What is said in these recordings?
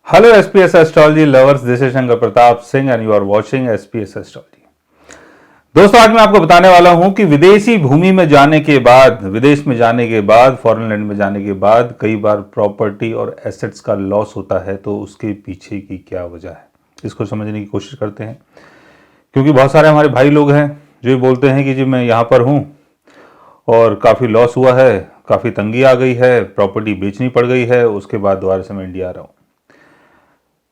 Hello SPS Astrology lovers, this is Shankar Pratap Singh and you are watching SPS Astrology। दोस्तों आज मैं आपको बताने वाला हूं कि विदेशी भूमि में जाने के बाद, विदेश में जाने के बाद, फॉरेन लैंड में जाने के बाद कई बार प्रॉपर्टी और एसेट्स का लॉस होता है, तो उसके पीछे की क्या वजह है, इसको समझने की कोशिश करते हैं। क्योंकि बहुत सारे हमारे भाई लोग हैं जो ये बोलते हैं कि जी मैं यहाँ पर हूँ और काफ़ी लॉस हुआ है, काफ़ी तंगी आ गई है, प्रॉपर्टी बेचनी पड़ गई है, उसके बाद दोबारा से मैं इंडिया आ रहा हूँ।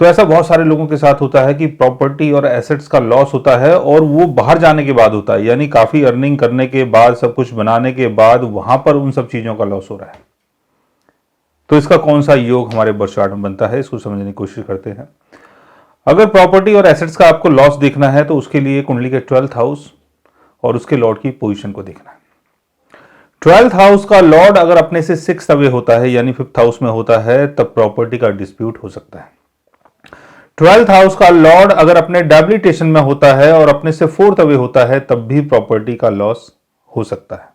तो ऐसा बहुत सारे लोगों के साथ होता है कि प्रॉपर्टी और एसेट्स का लॉस होता है और वो बाहर जाने के बाद होता है, यानी काफ़ी अर्निंग करने के बाद, सब कुछ बनाने के बाद वहां पर उन सब चीज़ों का लॉस हो रहा है। तो इसका कौन सा योग हमारे बर्थ चार्ट में बनता है, इसको समझने की कोशिश करते हैं। अगर प्रॉपर्टी और एसेट्स का आपको लॉस देखना है तो उसके लिए कुंडली के 12th हाउस और उसके लॉर्ड की पोजीशन को देखना है। 12th हाउस का लॉर्ड अगर अपने से 6th अवे होता है यानी 5th हाउस में होता है, तब प्रॉपर्टी का डिस्प्यूट हो सकता है। 12th हाउस का लॉर्ड अगर अपने डेबिलिटेशन में होता है और अपने से 4th अवे होता है, तब भी प्रॉपर्टी का लॉस हो सकता है।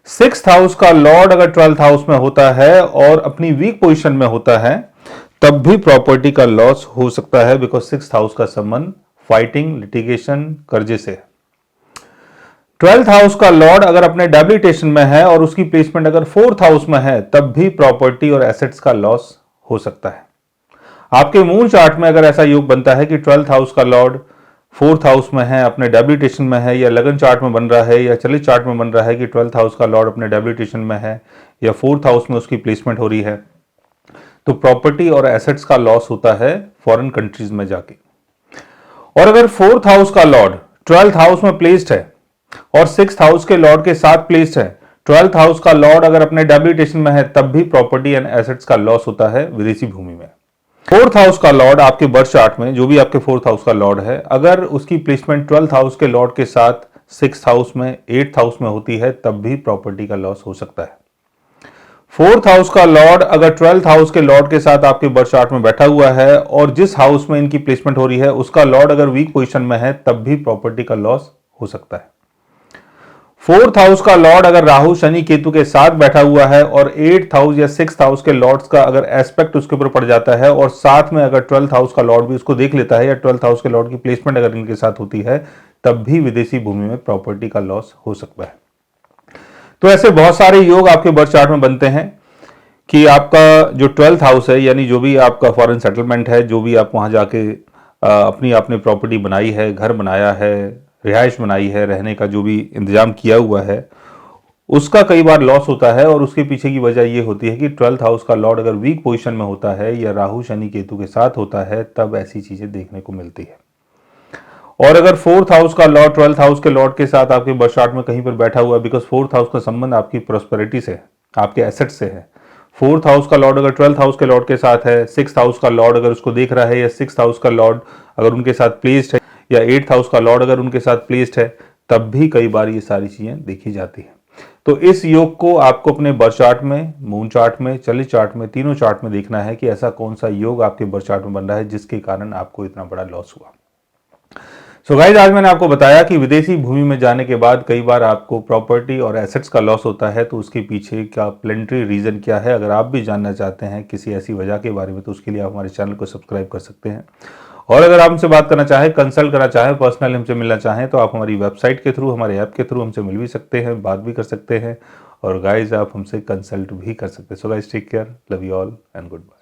6th हाउस का लॉर्ड अगर 12th हाउस में होता है और अपनी वीक पोजीशन में होता है, तब भी प्रॉपर्टी का लॉस हो सकता है, बिकॉज 6th हाउस का संबंध फाइटिंग, लिटिगेशन, कर्जे से है। 12th हाउस का लॉर्ड अगर अपने डेबिलिटेशन में है और उसकी प्लेसमेंट अगर 4th हाउस में है, तब भी प्रॉपर्टी और एसेट्स का लॉस हो सकता है। आपके मूल चार्ट में अगर ऐसा योग बनता है कि 12th हाउस का लॉर्ड 4th हाउस में है, अपने डेबिलिटेशन में है, या लगन चार्ट में बन रहा है, या चलित चार्ट में बन रहा है कि 12th हाउस का लॉर्ड अपने डेबिलिटेशन में है या 4th हाउस में उसकी प्लेसमेंट हो रही है, तो प्रॉपर्टी और एसेट्स का लॉस होता है फॉरेन कंट्रीज में जाके। और अगर 4th हाउस का लॉर्ड 12th हाउस में प्लेस्ड है और 6th हाउस के लॉर्ड के साथ प्लेस्ड है, 12th हाउस का लॉर्ड अगर अपने डेबिलिटेशन में है, तब भी प्रॉपर्टी एंड एसेट्स का लॉस होता है विदेशी भूमि में। 4th हाउस का लॉर्ड आपके बर्थ चार्ट में, जो भी आपके 4th हाउस का लॉर्ड है, अगर उसकी प्लेसमेंट 12th हाउस के लॉर्ड के साथ 6th हाउस में, 8th हाउस में होती है, तब भी प्रॉपर्टी का लॉस हो सकता है। 4th हाउस का लॉर्ड अगर 12th हाउस के लॉर्ड के साथ आपके बर्थ चार्ट में बैठा हुआ है और जिस हाउस में इनकी प्लेसमेंट हो रही है उसका लॉर्ड अगर वीक पोजीशन में है, तब भी प्रॉपर्टी का लॉस हो सकता है। 4th हाउस का लॉर्ड अगर राहु, शनि, केतु के साथ बैठा हुआ है और 8th हाउस या 6th हाउस के लॉर्ड्स का अगर एस्पेक्ट उसके ऊपर पड़ जाता है और साथ में अगर 12th हाउस का लॉर्ड भी उसको देख लेता है या 12th हाउस के लॉर्ड की प्लेसमेंट अगर इनके साथ होती है, तब भी विदेशी भूमि में प्रॉपर्टी का लॉस हो सकता है। तो ऐसे बहुत सारे योग आपके बर्थ चार्ट में बनते हैं कि आपका जो 12th हाउस है, यानी जो भी आपका फॉरेन सेटलमेंट है, जो भी आप वहां जाके अपनी आपने प्रॉपर्टी बनाई है, घर बनाया है, रिहाइश बनाई है, रहने का जो भी इंतजाम किया हुआ है, उसका कई बार लॉस होता है। और उसके पीछे की वजह यह होती है कि 12th हाउस का लॉर्ड अगर वीक पोजीशन में होता है या राहु, शनि, केतु के साथ होता है, तब ऐसी चीजें देखने को मिलती है। और अगर 4th हाउस का लॉर्ड 12th हाउस के लॉर्ड के साथ आपके बर्थ चार्ट में कहीं पर बैठा हुआ है, बिकॉज 4th हाउस का संबंध आपकी प्रॉस्पेरिटी से, आपके एसेट से है। 4th हाउस का लॉर्ड अगर 12th हाउस के लॉर्ड के साथ है, 6th हाउस का लॉर्ड अगर उसको देख रहा है, या 6th हाउस का लॉर्ड अगर उनके साथ प्लेस्ड है, या 8th हाउस का लॉर्ड अगर उनके साथ प्लेस्ड है, तब भी कई बार ये सारी चीजें देखी जाती है। तो इस योग को आपको अपने बर्थ चार्ट में, मून चार्ट में, चलित चार्ट में, तीनों चार्ट में देखना है कि ऐसा कौन सा योग आपके बर्थ चार्ट में बन रहा है जिसके कारण आपको इतना बड़ा लॉस हुआ। सो गाइस, आज मैंने आपको बताया कि विदेशी भूमि में जाने के बाद कई बार आपको प्रॉपर्टी और एसेट्स का लॉस होता है, तो उसके पीछे का प्लेनेटरी रीजन क्या है। अगर आप भी जानना चाहते हैं किसी ऐसी वजह के बारे में, तो उसके लिए आप हमारे चैनल को सब्सक्राइब कर सकते हैं। और अगर आप हमसे बात करना चाहें, कंसल्ट करना चाहें, पर्सनली हमसे मिलना चाहें, तो आप हमारी वेबसाइट के थ्रू, हमारे ऐप के थ्रू हमसे मिल भी सकते हैं, बात भी कर सकते हैं। और गाइज आप हमसे कंसल्ट भी कर सकते हैं। So guys, take care, love you all and good bye.